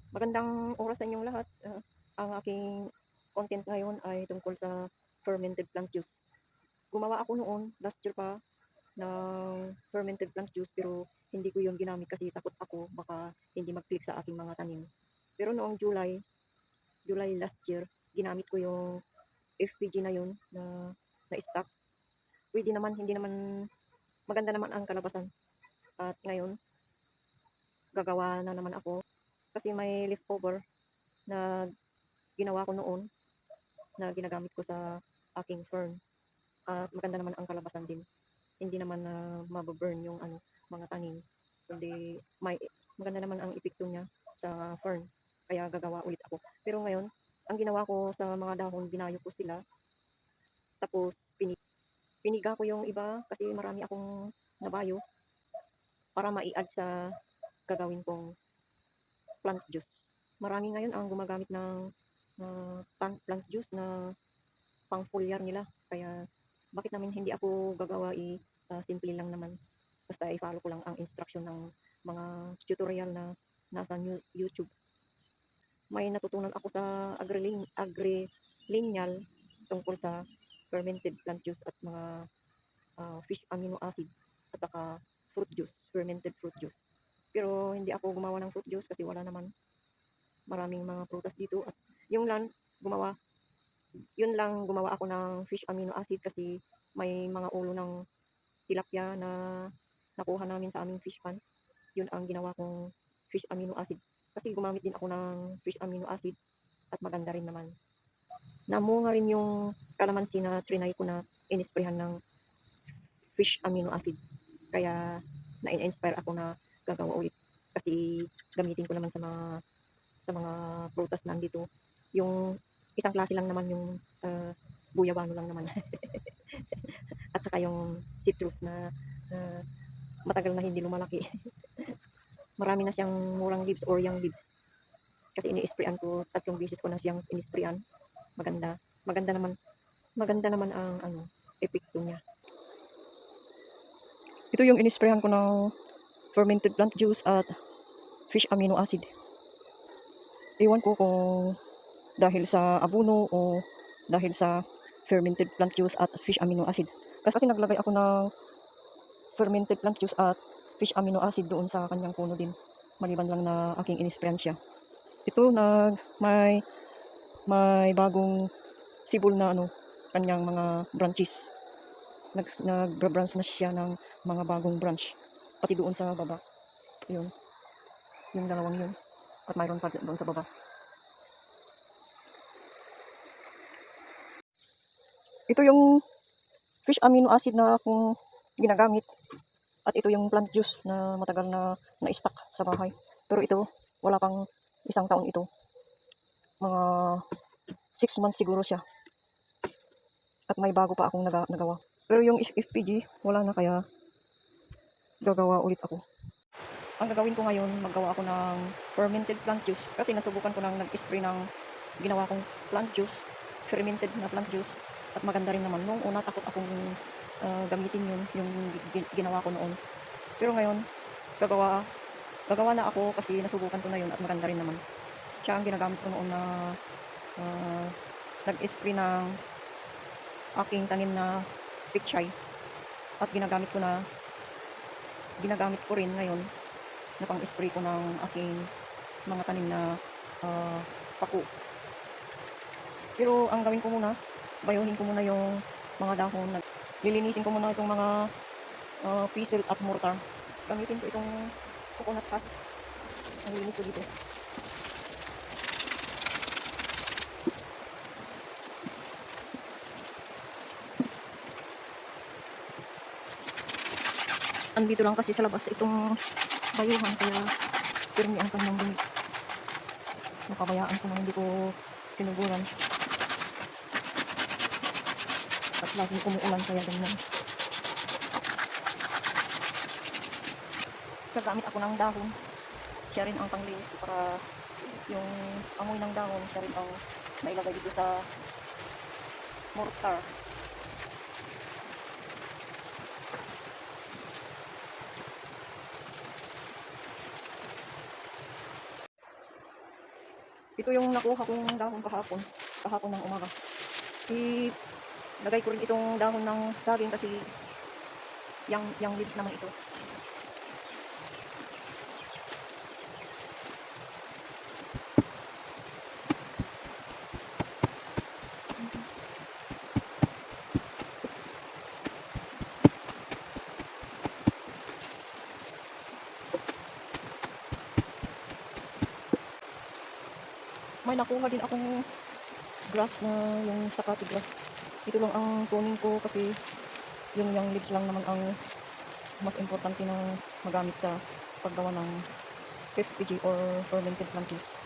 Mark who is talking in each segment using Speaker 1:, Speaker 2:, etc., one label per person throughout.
Speaker 1: Magandang oras sa inyong lahat. Ang aking content ngayon ay tungkol sa fermented plant juice. Gumawa ako noon, last year pa, ng fermented plant juice pero hindi ko yun ginamit kasi takot ako baka hindi mag-click sa aking mga tanim. Pero noong July last year, ginamit ko yung FPG na yun na stock. Pwede naman, hindi naman, maganda naman ang kalabasan. At ngayon, gagawa na naman ako kasi may leftover na ginawa ko noon na ginagamit ko sa aking fern. At maganda naman ang kalabasan din. Hindi naman na mababurn yung mga tanim. Kundi maganda naman ang epekto niya sa fern. Kaya gagawa ulit ako. Pero ngayon, ang ginawa ko sa mga dahon, binayo ko sila. Tapos piniga ko yung iba kasi marami akong nabayo para mai-add sa gagawin kong plant juice. Marami ngayon ang gumagamit ng plant juice na pang foliar nila. Kaya bakit namin hindi ako gagawa, simple lang naman. Basta i-follow ko lang ang instruction ng mga tutorial na nasa YouTube. May natutunan ako sa agrilineal tungkol sa fermented plant juice at mga fish amino acid at saka fruit juice, fermented fruit juice. Pero hindi ako gumawa ng fruit juice kasi wala naman maraming mga prutas dito. At yung lang gumawa gumawa ako ng fish amino acid kasi may mga ulo ng tilapia na nakuha namin sa aming fish pond. Yun ang ginawa kong fish amino acid. Kasi gumamit din ako ng fish amino acid at maganda rin naman. Namunga rin yung kalamansi na trinay ko na inisprehan ng fish amino acid. Kaya na-inspire ako na gagawa ulit. Kasi gamitin ko naman sa mga prutas na nandito. Yung isang klase lang naman yung guyabano lang naman. At saka yung citrus na matagal na hindi lumalaki. Marami na siyang murang leaves or young leaves. Kasi ini-sprayan ko, 3 beses ko na siyang in-sprayan. Maganda. Maganda naman ang epekto niya. Ito yung in-sprayan ko ng fermented plant juice at fish amino acid. Iwan ko kung dahil sa abono o dahil sa fermented plant juice at fish amino acid. Kasi naglagay ako ng fermented plant juice at fish amino acid doon sa kanyang puno din. Maliban lang na aking in-sprayan siya. Ito may bagong sibol na kanyang mga branches. Nag-branch na siya ng mga bagong branch. Pati doon sa baba. Yun. Yung dalawang yun. At mayroon pa doon sa baba. Ito yung fish amino acid na akong ginagamit. At ito yung plant juice na matagal na na-stock sa bahay. Pero ito, wala pang 1 taon ito. Mga 6 months siguro siya. At may bago pa akong nagawa. Pero yung FPG, wala na, kaya gagawa ulit ako. Ang gagawin ko ngayon, maggawa ako ng fermented plant juice. Kasi nasubukan ko nang nag-spray ng ginawa kong plant juice, fermented na plant juice. At maganda rin naman. Noong una, takot akong gamitin yun, yung ginawa ko noon. Pero ngayon, gagawa na ako kasi nasubukan ko na yun at maganda rin naman. Siya ang ginagamit ko noon na nag-spray ng aking tanim na pichay. At ginagamit ko rin ngayon na pang-spray ko ng aking mga tanim na paku. Pero ang gawin ko muna, bayuhin ko muna yung mga dahon. Lilinisin ko muna itong mga pistil at mortar. Gamitin ko itong coconut husk. Ang linis ko dito. Andito lang kasi sa labas itong bayuhan, kaya pirmi ang kanyang dumi. Napabayaan ko na hindi ko tinuguran. At laging umuulan, kaya ganyan. Gagamit ako ng dahon. Siya rin ang panglinis ko para yung amoy ng dahon, siya rin ang nailagay dito sa mortar. Ito yung nakuha kong dahon kahapon ng umaga. Lagay ko rin itong dahon ng saging kasi yung leaves naman ito. May nakuha din akong grass na yung sakati grass. Ito lang ang kunin ko kasi yung leaves lang naman ang mas importante na magamit sa paggawa ng FPG or fermented plant juice.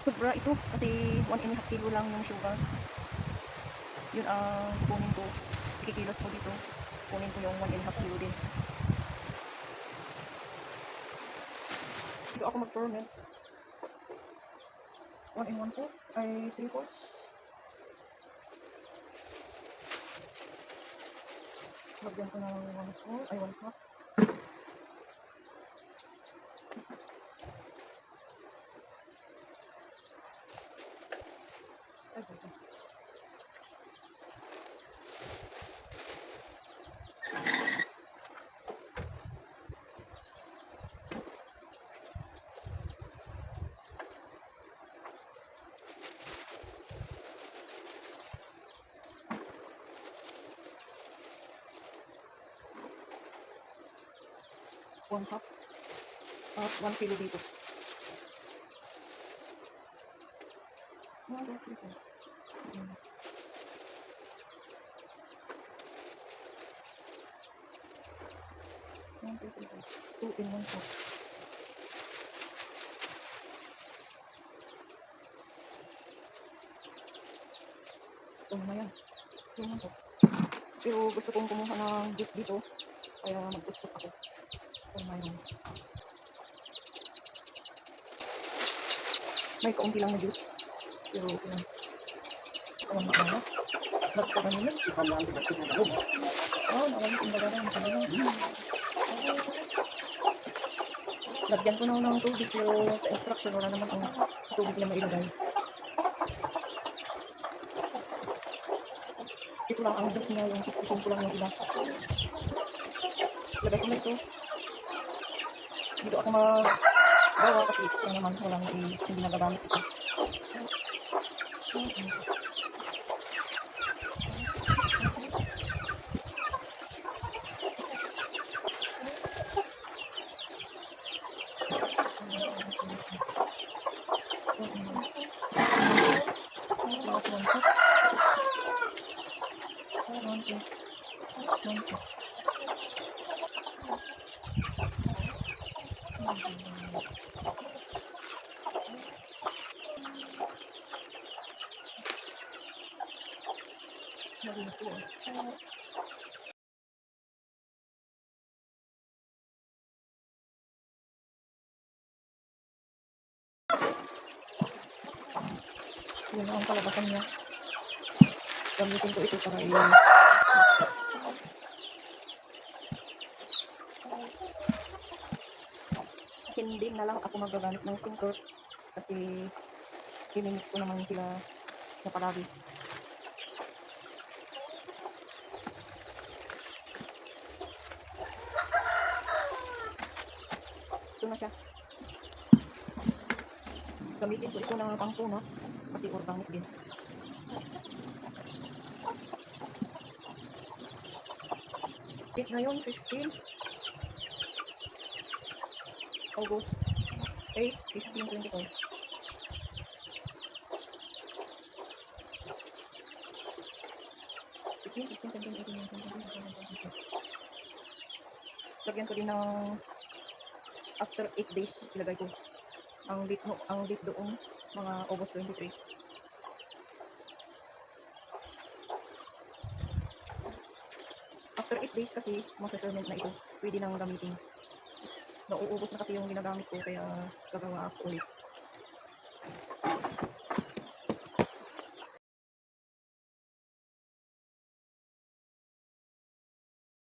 Speaker 1: Sobra ito kasi 1.5 kilo lang yung sugar. Yun ang kunin ko. Ikikilos ko dito. Kunin ko yung 1.5 kilo din. Dito ako mag-ferment. 1 and 1 fourth ay 3 fourths. Lagyan ko ng 1 cup. Ay, dito. One cup at 1 kilo dito. 1, 2, 3, 4. 1, 2, 3, 4. 2 in 1 cup. Ito na yan. Ito naman po. Pero gusto kong kumuha ng juice dito. Kaya mag-guspos ako. Ito na yan. May kaunti lang na juice. Pero ito na. Ito na maana. Nagtagan nila. Oo, nalang yung bagay. Lagyan ko na ng tubig pero sa instruction wala naman ang tubig na mailagay. Ito lang ang juice niya, yung pispisin ko lang yung iba. Lagay ko na ito. Dito ako magawa kasi extra naman. Walang hindi nagagamit ito. Yun ang kalabasan niya. Gamitin ko ito para hindi na lang ako magagamit ng sinker kasi i-mix ko naman sila na palagi. Ito na siya. Gamitin ko ito ng pangpunas kasi organic din. Date ngayon, 15 August 8, 15, 24. Lagyan ko din ng after 8 days ilagay ko. ang date doon, mga August 23. After 8 days kasi, magfe-ferment na ito. Pwede nang gamitin. Nauubos na kasi yung ginagamit ko, kaya gagawa ako ulit.